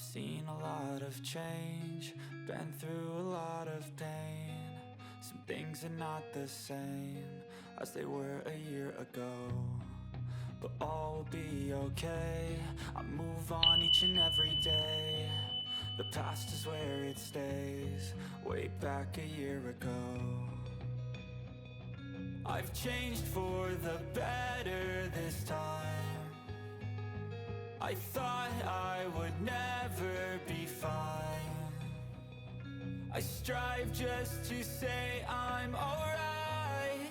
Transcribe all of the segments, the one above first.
Seen a lot of change, been through a lot of pain. Some things are not the same as they were a year ago, but all will be okay. I move on each and every day. The past is where it stays, way back a year ago. I've changed for the better this time. I thought I would never be fine. I strive just to say I'm alright,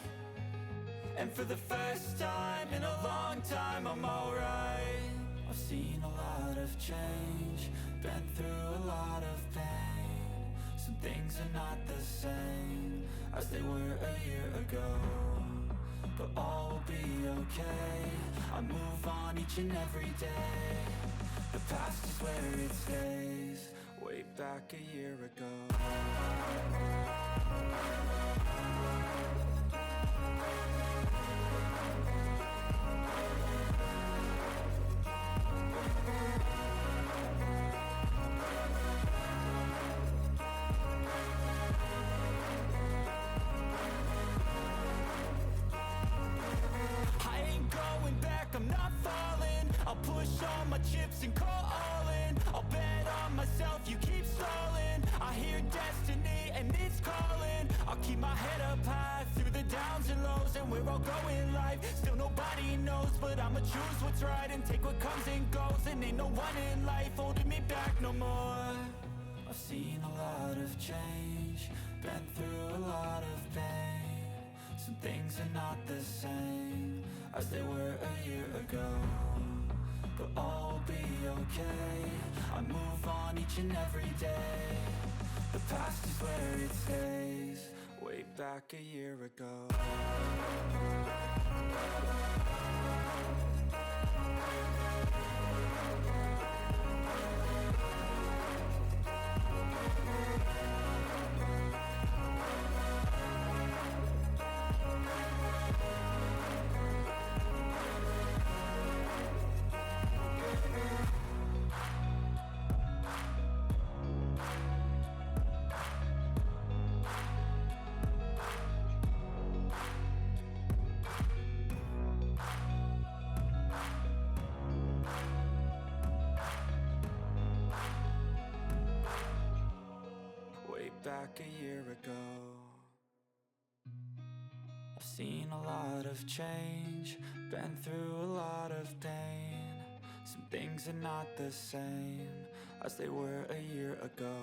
and for the first time in a long time I'm alright. I've seen a lot of change, been through a lot of pain. Some things are not the same as they were a year ago, but all will be okay. I move on each and every day. The past is where it stays, way back a year ago. I'm not falling, I'll push all my chips and call all in. I'll bet on myself, you keep stalling. I hear destiny and it's calling. I'll keep my head up high through the downs and lows, and we're all going live. Still nobody knows, but I'ma choose what's right and take what comes and goes. And ain't no one in life holding me back no more. I've seen a lot of change, been through a lot of pain. Some things are not the same as they were a year ago, but all will be okay. I move on each and every day. The past is where it stays, way back a year ago. Back a year ago, I've seen a lot of change, been through a lot of pain. Some things are not the same as they were a year ago,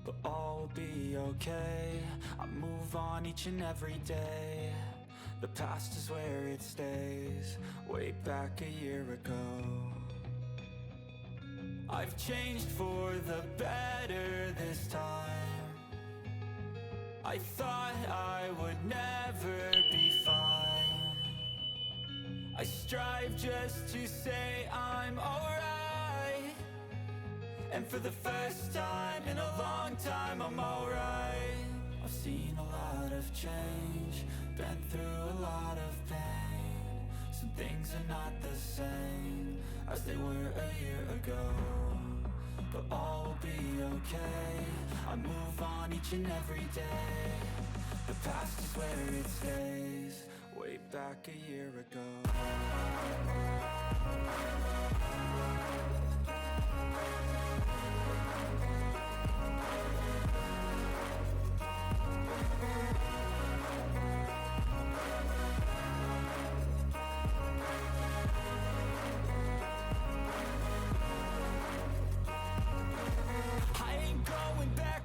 but all will be okay. I move on each and every day. The past is where it stays, way back a year ago. I've changed for the better this time. I thought I would never be fine. I strive just to say I'm alright, and for the first time in a long time I'm alright. I've seen a lot of change, been through a lot of pain. Some things are not the same as they were a year ago, but all will be okay. I move on each and every day. The past is where it stays, way back a year ago.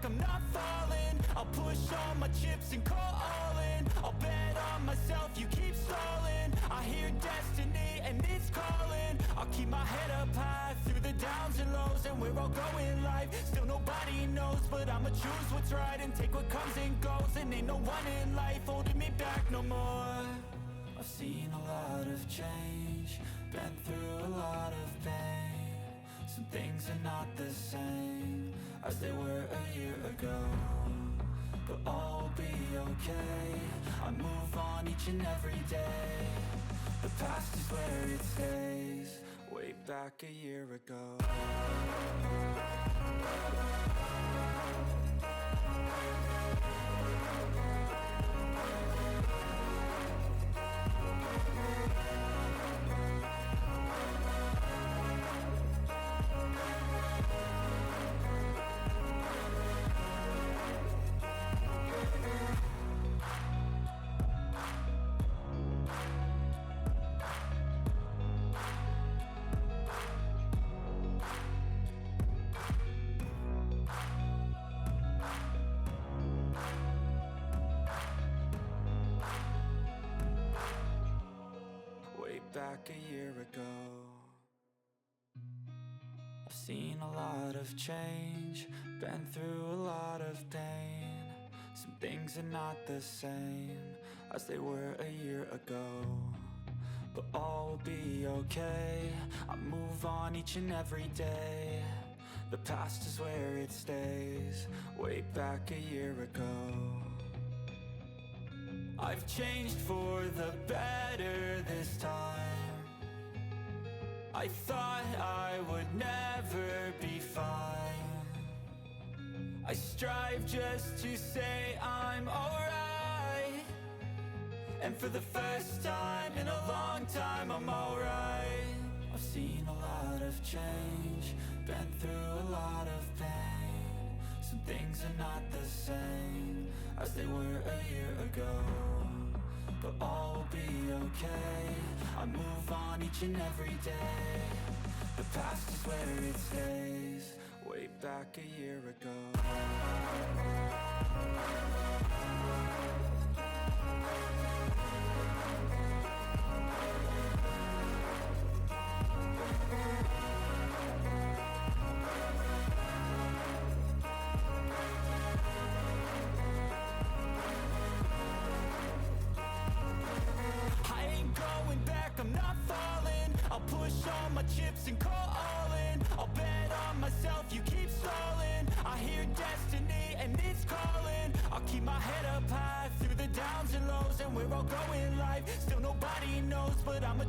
I'm not falling, I'll push all my chips and call all in. I'll bet on myself, you keep stalling. I hear destiny and it's calling. I'll keep my head up high through the downs and lows, and we're all going live. Still nobody knows, but I'ma choose what's right and take what comes and goes. And ain't no one in life holding me back no more. I've seen a lot of change, been through a lot of pain. Some things are not the same as they were a year ago, but all will be okay. I move on each and every day. The past is where it stays, way back a year ago. Back a year ago. I've seen a lot of change, been through a lot of pain. Some things are not the same as they were a year ago, but all will be okay. I move on each and every day. The past is where it stays, way back a year ago. I've changed for the better this time. I thought I would never be fine. I strive just to say I'm alright, and for the first time in a long time I'm alright. I've seen a lot of change, been through a lot of pain. Some things are not the same as they were a year ago, but all will be okay. I move on each and every day. The past is where it stays, way back a year ago. I'm not falling, I'll push all my chips and call all in. I'll bet on myself, you keep stalling. I hear destiny and it's calling. I'll keep my head up high through the downs and lows, and where I'll go in life, still nobody knows, but I'm a